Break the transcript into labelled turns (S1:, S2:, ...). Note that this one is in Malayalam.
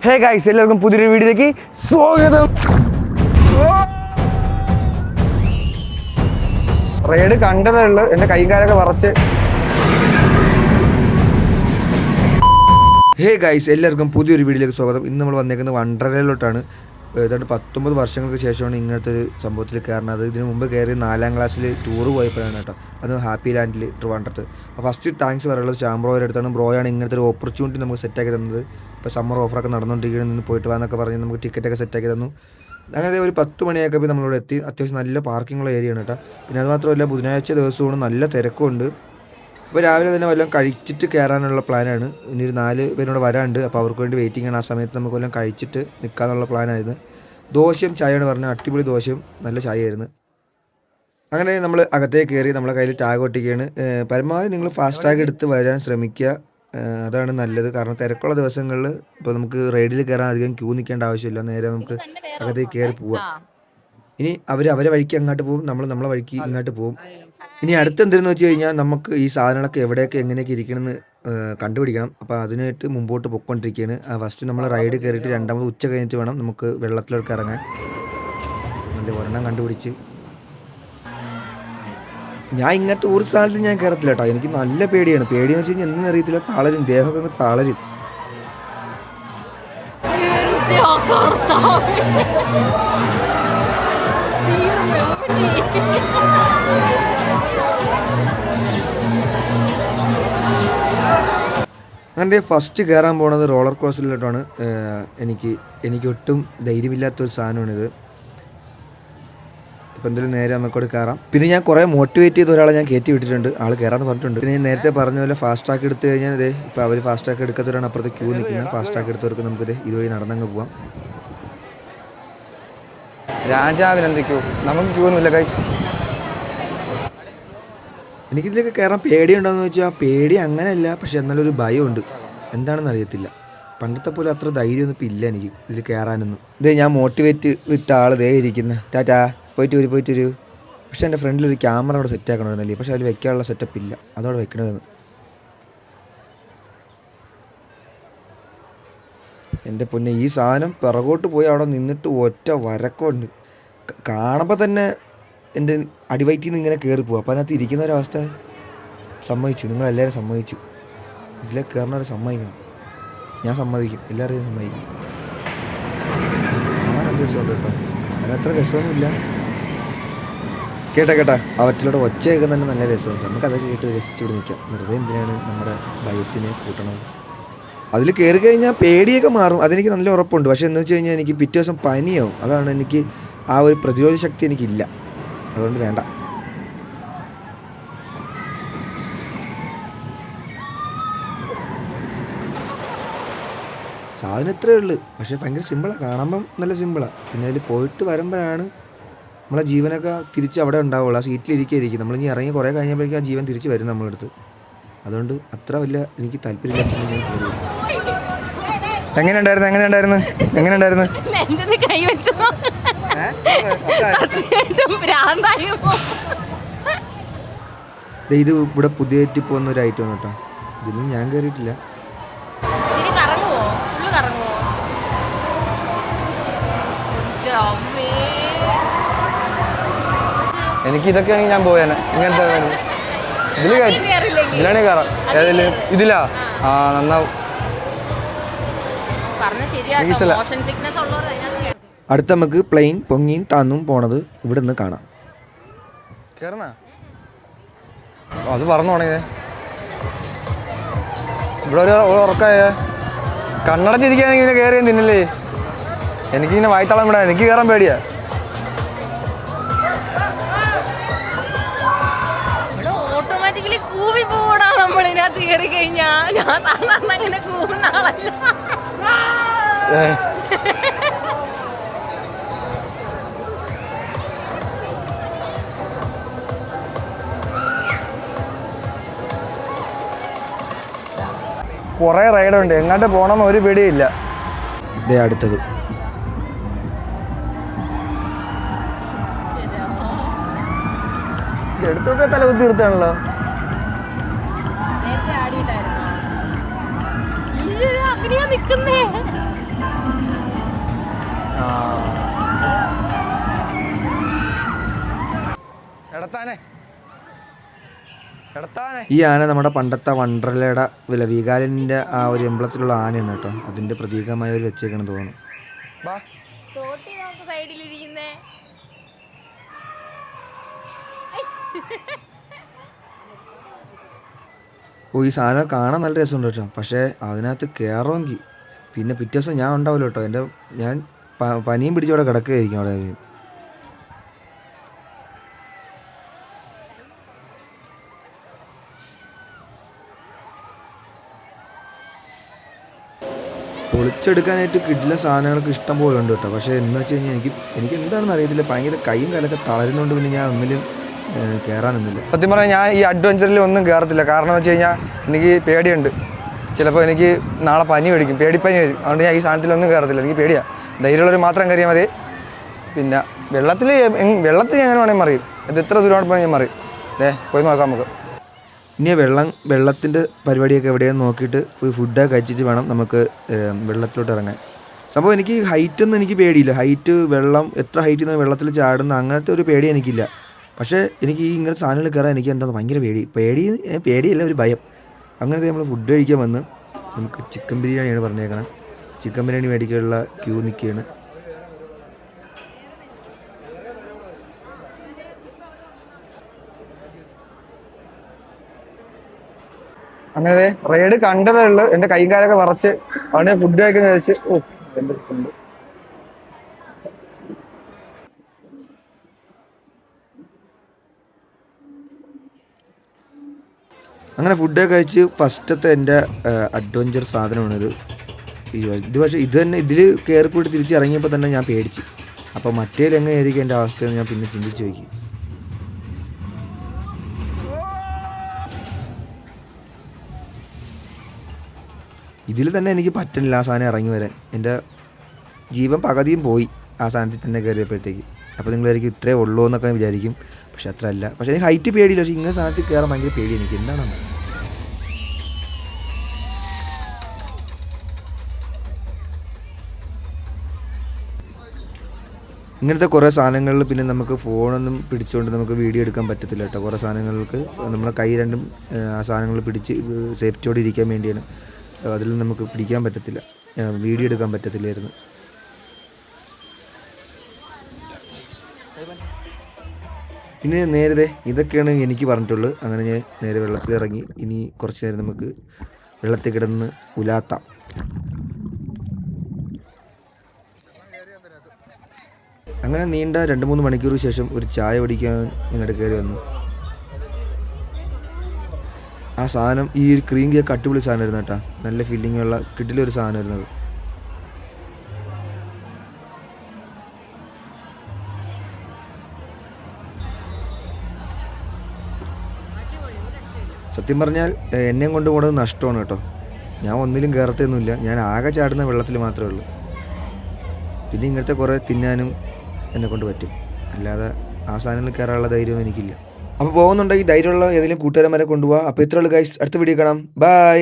S1: ഹേ ഗൈസ്, എല്ലാവർക്കും പുതിയൊരു വീഡിയോയിലേക്ക് സ്വാഗതം. റൈഡ് കണ്ടതുള്ളു, എൻ്റെ കൈകാലൊക്കെ വറച്ച്. ഹേ ഗൈസ്, എല്ലാവർക്കും പുതിയൊരു വീഡിയോയിലേക്ക് സ്വാഗതം. ഇന്ന് നമ്മൾ വന്നേക്കുന്നത് വണ്ടർലയിലോട്ടാണ്. ഏതാണ്ട് 19 വർഷങ്ങൾക്ക് ശേഷമാണ് ഇങ്ങനത്തെ ഒരു സംഭവത്തിൽ കയറുന്നത്. ഇതിന് മുമ്പ് കയറി 4ാം ക്ലാസ്സിൽ ടൂറ് പോയപ്പോഴാണ് കേട്ടോ. അത് ഹാപ്പി ലാൻഡിൽ ട്രിവാൻഡ്രത്ത്. ഫസ്റ്റ് താങ്ക്സ് പറയുള്ളത് ശ്യാംബ്രോയുടെ അടുത്താണ്. ബ്രോയാണ് ഇങ്ങനത്തെ ഒരു ഓപ്പർച്യൂണിറ്റി നമുക്ക് സെറ്റാക്കി തന്നത്. ഇപ്പോൾ സമ്മർ ഓഫറൊക്കെ നടന്നുകൊണ്ടിരിക്കുന്നത്, നിന്ന് പോയിട്ട് വാന്നൊക്കെ പറഞ്ഞ് നമുക്ക് ടിക്കറ്റൊക്കെ സെറ്റാക്കി തന്നു. അങ്ങനെ ഒരു 10 മണിയൊക്കെ നമ്മളിവിടെ എത്തി. അത്യാവശ്യം നല്ല പാർക്കിങ്ങുള്ള ഏരിയയാണ് കേട്ടോ. പിന്നെ അത് മാത്രമല്ല, ബുധനാഴ്ച ദിവസമാണ്, നല്ല തിരക്കുണ്ട്. അപ്പോൾ രാവിലെ തന്നെ വല്ലതും കഴിച്ചിട്ട് കയറാനുള്ള പ്ലാനാണ്. ഇനി ഒരു 4 പേരോട് വരാനുണ്ട്. അപ്പോൾ അവർക്ക് വേണ്ടി വെയിറ്റിംഗ് ആണ്. ആ സമയത്ത് നമുക്ക് വല്ലതും കഴിച്ചിട്ട് നിൽക്കാനുള്ള പ്ലാനായിരുന്നു. ദോശയും ചായയാണ് പറഞ്ഞത്. അടിപൊളി ദോശയും നല്ല ചായയായിരുന്നു. അങ്ങനെ നമ്മൾ അകത്തേക്ക് കയറി. നമ്മളെ കയ്യിൽ ടാഗ് ഒട്ടിക്കുകയാണ്. പരമാവധി നിങ്ങൾ ഫാസ്റ്റ് ടാഗ് എടുത്ത് വരാൻ ശ്രമിക്കുക, അതാണ് നല്ലത്. കാരണം തിരക്കുള്ള ദിവസങ്ങളിൽ ഇപ്പോൾ നമുക്ക് റൈഡിൽ കയറാൻ അധികം ക്യൂ നിൽക്കേണ്ട ആവശ്യമില്ല. നേരെ നമുക്ക് അകത്തേക്ക് കയറി പോവാം. ഇനി അവരെ വഴിക്ക് അങ്ങോട്ട് പോകും, നമ്മളെ വഴിക്ക് ഇങ്ങോട്ട് പോകും. ഇനി അടുത്തെന്തെന്ന് വെച്ച് കഴിഞ്ഞാൽ, നമുക്ക് ഈ സാധനങ്ങളൊക്കെ എവിടെയൊക്കെ എങ്ങനെയൊക്കെ ഇരിക്കണമെന്ന് കണ്ടുപിടിക്കണം. അപ്പോൾ അതിനായിട്ട് മുമ്പോട്ട് പൊയ്ക്കൊണ്ടിരിക്കുകയാണ്. ഫസ്റ്റ് നമ്മൾ റൈഡ് കയറിയിട്ട് രണ്ടാമത് ഉച്ച കഴിഞ്ഞിട്ട് വേണം നമുക്ക് വെള്ളത്തിലേക്ക് ഇറങ്ങാൻ. ഒരെണ്ണം കണ്ടുപിടിച്ച് ഞാൻ ഇങ്ങനത്തെ ഒരു സ്ഥലത്ത് ഞാൻ കയറത്തില്ല കേട്ടോ. എനിക്ക് നല്ല പേടിയാണ്. പേടിയെന്ന് വെച്ച് കഴിഞ്ഞാൽ എന്തെന്ന് അറിയത്തില്ല, തളരും, ദേഹമൊക്കെ അങ്ങ് തളരും. അങ്ങനെ ഫസ്റ്റ് കയറാൻ പോണത് റോളർ കോസ്റ്ററിലോട്ടാണ്. എനിക്ക് ഒട്ടും ധൈര്യമില്ലാത്തൊരു സാധനമാണിത്. ഇപ്പം എന്തെങ്കിലും നേരെ നമുക്കോട് കയറാം. പിന്നെ ഞാൻ കുറേ മോട്ടിവേറ്റ് ചെയ്ത ഒരാളെ ഞാൻ കയറ്റി വിട്ടിട്ടുണ്ട്. ആൾ കയറാമെന്ന് പറഞ്ഞിട്ടുണ്ട്. പിന്നെ ഞാൻ നേരത്തെ പറഞ്ഞ പോലെ ഫാസ്റ്റ് ട്രാക്ക് എടുത്തു കഴിഞ്ഞാൽ ഇതേ ഇപ്പോൾ അവർ ഫാസ്റ്റ് ട്രാക്ക് എടുക്കാത്തവരാണ് അപ്പുറത്ത് ക്യൂ നിൽക്കുന്നത്. ഫാസ്റ്റ് ട്രാക്ക് എടുത്തവർക്ക് നമുക്കിത് ഇതുവഴി നടന്നങ്ങ് പോവാം. രാജാവിനെന്തൊക്കെയോ നമുക്ക് ക്യൂ ഒന്നുമില്ല ഗൈസ്. എനിക്കിതിലേക്ക് കയറാൻ പേടിയുണ്ടോയെന്ന് വെച്ചാൽ പേടി അങ്ങനെയല്ല, പക്ഷെ എന്നാലൊരു ഭയമുണ്ട്. എന്താണെന്ന് അറിയത്തില്ല. പണ്ടത്തെ പോലെ അത്ര ധൈര്യമൊന്നും ഇപ്പം ഇല്ല എനിക്ക് ഇതിൽ കയറാനൊന്നും. ഇതേ ഞാൻ മോട്ടിവേറ്റ് വിട്ട ആൾ ദേ ഇരിക്കുന്ന. ടാറ്റാ, പോയിട്ട് വരൂ. പക്ഷേ എൻ്റെ ഫ്രണ്ടിലൊരു ക്യാമറ അവിടെ സെറ്റ് ആക്കണമായിരുന്നല്ലേ, പക്ഷേ അതിൽ വെക്കാനുള്ള സെറ്റപ്പ് ഇല്ല. അതവിടെ വെക്കണമെന്ന്. എൻ്റെ പൊന്നെ, ഈ സാധനം പിറകോട്ട് പോയി അവിടെ നിന്നിട്ട് ഒറ്റ വരക്കമുണ്ട്. കാണുമ്പോൾ തന്നെ എൻ്റെ അടിവയറ്റിൽ നിന്ന് ഇങ്ങനെ കയറി പോകും. അപ്പോൾ അതിനകത്ത് ഇരിക്കുന്ന ഒരവസ്ഥ സമ്മതിച്ചു. നിങ്ങളെല്ലാവരും സമ്മതിച്ചു. ഇതിലേക്ക് കയറുന്നവരെ സമ്മതിക്കണം. ഞാൻ സമ്മതിക്കും, എല്ലാവരെയും സമ്മതിക്കും. കാണാൻ എന്ത് രസമുണ്ട് കേട്ടോ. അതിനത്ര രസമൊന്നുമില്ല. കേട്ടാ അവറ്റിലൂടെ ഒച്ച കേൾക്കാൻ തന്നെ നല്ല രസമുണ്ട്. നമുക്കതൊക്കെ കേട്ട് രസിച്ചിവിടെ നിൽക്കാം. വെറുതെ എന്തിനാണ് നമ്മുടെ ഭയത്തിനെ കൂട്ടണത്. അതിൽ കയറി കഴിഞ്ഞാൽ പേടിയൊക്കെ മാറും, അതെനിക്ക് നല്ല ഉറപ്പുണ്ട്. പക്ഷേ എന്ന് വെച്ച് കഴിഞ്ഞാൽ എനിക്ക് പിറ്റേ ദിവസം പനിയാവും. അതാണ് എനിക്ക് ആ ഒരു പ്രതിരോധ ശക്തി എനിക്കില്ല. അതുകൊണ്ട് വേണ്ട. സാധനം ഇത്രയേ ഉള്ളൂ, പക്ഷേ ഭയങ്കര സിമ്പിളാണ്. കാണുമ്പം നല്ല സിമ്പിളാണ്. പിന്നെ അതിൽ പോയിട്ട് വരുമ്പോഴാണ് നമ്മളെ ജീവനൊക്കെ തിരിച്ച് അവിടെ ഉണ്ടാവുള്ളൂ. ആ സീറ്റിലിരിക്കും. നമ്മളിനി ഇറങ്ങി കുറേ കഴിഞ്ഞപ്പോഴേക്കും ആ ജീവൻ തിരിച്ച് വരും നമ്മളെടുത്ത്. അതുകൊണ്ട് അത്ര വലിയ എനിക്ക് താല്പര്യമില്ലാത്ത ഞാൻ കയറി. എങ്ങനെയുണ്ടായിരുന്നു? ഇത് ഇവിടെ പുതിയതായിട്ട് പോകുന്ന ഒരു ഐറ്റം കേട്ടോ. ഇതിലും ഞാൻ കയറിയിട്ടില്ല. എനിക്ക് ഇതൊക്കെ ആണെങ്കിൽ ഞാൻ പോയാനെ. ഇങ്ങനത്തെ ഇതിലാണെങ്കിൽ കയറാം. ഇതിലാ നന്നാവും. അടുത്ത നമുക്ക് പ്ലെയിൻ പൊങ്ങിയും താന്നും പോണത് ഇവിടെ നിന്ന് കാണാം. കയറുന്ന അത് പറഞ്ഞു തുടങ്ങിയേ. ഇവിടെ ഒരു ഉറക്കായ കണ്ണടച്ചിരിക്കുകയാണെങ്കിൽ ഇങ്ങനെ കയറിയാൻ തിന്നില്ലേ. എനിക്കിങ്ങനെ വായ്ത്തളം വിടാൻ എനിക്ക് കയറാൻ പേടിയാ.
S2: ഓട്ടോമാറ്റിക്കലി കൂവി പോടാ നമ്മളിനകത്ത് കയറി കഴിഞ്ഞാ. ഞാൻ സാധാരണ അങ്ങനെ കൂവുന്ന ആളല്ല.
S1: കുറേ റൈഡുണ്ട്, എങ്ങോട്ട് പോകണമെന്ന് ഒരു പിടിയില്ല. ഇതേ അടുത്തത് എടുത്തൊക്കെ തല കുത്തി നിർത്താണല്ലോ. ഈ ആന നമ്മുടെ പണ്ടത്തെ വണ്ടർലയുടെ വീഗാലിൻ്റെ ആ ഒരു എംബ്ലത്തിലുള്ള ആനയാണ് കേട്ടോ. അതിൻ്റെ പ്രതീകമായി അവർ വെച്ചേക്കണം തോന്നുന്നു. ഈ സാധനം കാണാൻ നല്ല രസമുണ്ട് കേട്ടോ. പക്ഷേ അതിനകത്ത് കയറുമെങ്കിൽ പിന്നെ പിറ്റേ ദിവസം ഞാൻ ഉണ്ടാവില്ല കേട്ടോ. ഞാൻ പനിയും പിടിച്ചവിടെ കിടക്കുകയായിരിക്കും അവിടെ. പൊളിച്ചെടുക്കാനായിട്ട് കിട്ടില്ല സാധനങ്ങളൊക്കെ ഇഷ്ടം പോലെ ഉണ്ട് കേട്ടോ. പക്ഷേ എന്ന് വെച്ച് കഴിഞ്ഞാൽ എനിക്ക് എന്താണെന്ന് അറിയത്തില്ല, ഭയങ്കര കൈയും കാലൊക്കെ തളരുന്നതുകൊണ്ട് പിന്നെ ഞാൻ ഒന്നിലും കയറാനൊന്നുമില്ല.
S3: സത്യം പറഞ്ഞാൽ ഞാൻ ഈ അഡ്വഞ്ചറിൽ ഒന്നും കയറത്തില്ല. കാരണം എന്ന് വെച്ച് കഴിഞ്ഞാൽ എനിക്ക് പേടിയുണ്ട്. ചിലപ്പോൾ എനിക്ക് നാളെ പനി മേടിക്കും, പേടിപ്പനി വരും. അതുകൊണ്ട് ഞാൻ ഈ സാധനത്തിലൊന്നും കയറത്തില്ല, എനിക്ക് പേടിയാണ്. ധൈര്യമുള്ളവർ മാത്രം കയറിയാൽ മതി. പിന്നെ വെള്ളത്തിൽ എങ്ങനെ വേണമെങ്കിൽ മറിയും. ഇത് എത്ര ദൂരമാണ് പോയി ഞാൻ മറിയും. പോയി നോക്കാം നമുക്ക്.
S1: ഇനി വെള്ളത്തിൻ്റെ പരിപാടിയൊക്കെ എവിടെയെന്ന് നോക്കിയിട്ട് പോയി ഫുഡൊക്കെ കഴിച്ചിട്ട് വേണം നമുക്ക് വെള്ളത്തിലോട്ട് ഇറങ്ങാൻ. സംഭവം എനിക്ക് ഹൈറ്റൊന്നും എനിക്ക് പേടിയില്ല. വെള്ളം എത്ര ഹൈറ്റിൽ നിന്ന് വെള്ളത്തിൽ ചാടുന്ന അങ്ങനത്തെ ഒരു പേടി എനിക്കില്ല. പക്ഷേ എനിക്ക് ഈ ഇങ്ങനെ സാധനങ്ങൾ കയറാൻ എനിക്ക് എന്താ ഭയങ്കര പേടിയല്ല, ഒരു ഭയം. അങ്ങനത്തെ നമ്മൾ ഫുഡ് കഴിക്കാൻ വന്ന് നമുക്ക് ചിക്കൻ ബിരിയാണിയാണ് പറഞ്ഞേക്കണം. ചിക്കൻ ബിരിയാണി മേടിക്കാനുള്ള ക്യൂ നിൽക്കുകയാണ്.
S3: അങ്ങനെ റൈഡ് കണ്ടതേ ഉള്ളു. എൻ്റെ കൈയും കാലൊക്കെ വിറച്ച് അവിടെ ഫുഡ് കഴിക്കുന്ന കഴിച്ച് ഉണ്ട്.
S1: അങ്ങനെ ഫുഡൊക്കെ കഴിച്ച് ഫസ്റ്റത്തെ എൻ്റെ അഡ്വഞ്ചർ സാധനമാണിത്. പക്ഷേ ഇതിൽ കയറിപ്പോയിട്ട് തിരിച്ച് ഇറങ്ങിയപ്പോൾ തന്നെ ഞാൻ പേടിച്ച്. അപ്പോൾ മറ്റേലെങ്ങനെയായിരിക്കും എൻ്റെ അവസ്ഥയെന്ന് ഞാൻ പിന്നെ ചിന്തിച്ച് നോക്കി. ഇതിൽ തന്നെ എനിക്ക് പറ്റുന്നില്ല ആ സാധനം ഇറങ്ങി വരാൻ. എൻ്റെ ജീവൻ പകുതിയും പോയി ആ സാധനത്തിൽ തന്നെ കയറിയപ്പോഴത്തേക്ക്. അപ്പോൾ നിങ്ങളായിരിക്കും ഇത്രേ ഉള്ളൂ എന്നൊക്കെ വിചാരിക്കും. പക്ഷെ അത്ര അല്ല. പക്ഷേ എനിക്ക് ഹൈറ്റ് പേടിയില്ല. പക്ഷേ ഇങ്ങനെ സാധനത്തിൽ കയറാൻ ഭയങ്കര പേടി എനിക്ക്. എന്താണെന്ന് ഇങ്ങനത്തെ കുറേ സാധനങ്ങളിൽ പിന്നെ നമുക്ക് ഫോണൊന്നും പിടിച്ചുകൊണ്ട് നമുക്ക് വീഡിയോ എടുക്കാൻ പറ്റത്തില്ല കേട്ടോ. കുറേ സാധനങ്ങൾക്ക് നമ്മളെ കൈ രണ്ടും ആ സാധനങ്ങൾ പിടിച്ച് സേഫ്റ്റിയോടെ ഇരിക്കാൻ വേണ്ടിയാണ്. അതിൽ നമുക്ക് പിടിക്കാൻ പറ്റത്തില്ല, വീഡിയോ എടുക്കാൻ പറ്റത്തില്ലായിരുന്നു. പിന്നെ നേരത്തെ ഇതൊക്കെയാണ് എനിക്ക് പറഞ്ഞിട്ടുള്ളത്. അങ്ങനെ ഞാൻ നേരെ വെള്ളത്തിലിറങ്ങി. ഇനി കുറച്ച് നേരം നമുക്ക് വെള്ളത്തിൽ കിടന്ന് ഉലാത്താം. അങ്ങനെ നീണ്ട 2-3 മണിക്കൂർ ശേഷം ഒരു ചായ കുടിക്കാൻ ഇങ്ങോട്ട് കയറി വന്നു. ആ സാധനം ഈ ഒരു ക്രീം കേക്ക് അടിപൊളി സാധനമായിരുന്നു കേട്ടോ. നല്ല ഫീലിങ്ങുള്ള കിട്ടിലൊരു സാധനമായിരുന്നത്. സത്യം പറഞ്ഞാൽ എന്നെയും കൊണ്ട് പോകുന്നത് നഷ്ടമാണ് കേട്ടോ. ഞാൻ ഒന്നിലും കയറത്തൊന്നുമില്ല. ഞാൻ ആകെ ചാടുന്ന വെള്ളത്തിൽ മാത്രമേ ഉള്ളൂ. പിന്നെ ഇങ്ങനത്തെ കുറേ തിന്നാനും എന്നെക്കൊണ്ട് പറ്റും. അല്ലാതെ ആ സാധനങ്ങളിൽ കയറാനുള്ള ധൈര്യമൊന്നും എനിക്കില്ല. അപ്പോൾ പോകുന്നുണ്ടെങ്കിൽ ധൈര്യമുള്ള ഏതെങ്കിലും കൂട്ടുകാരന്മാരെ കൊണ്ടുപോകാം. അപ്പോൾ ഇത്രയുള്ളൂ ഗൈസ്. അടുത്ത വീഡിയോ കാണാം. ബൈ.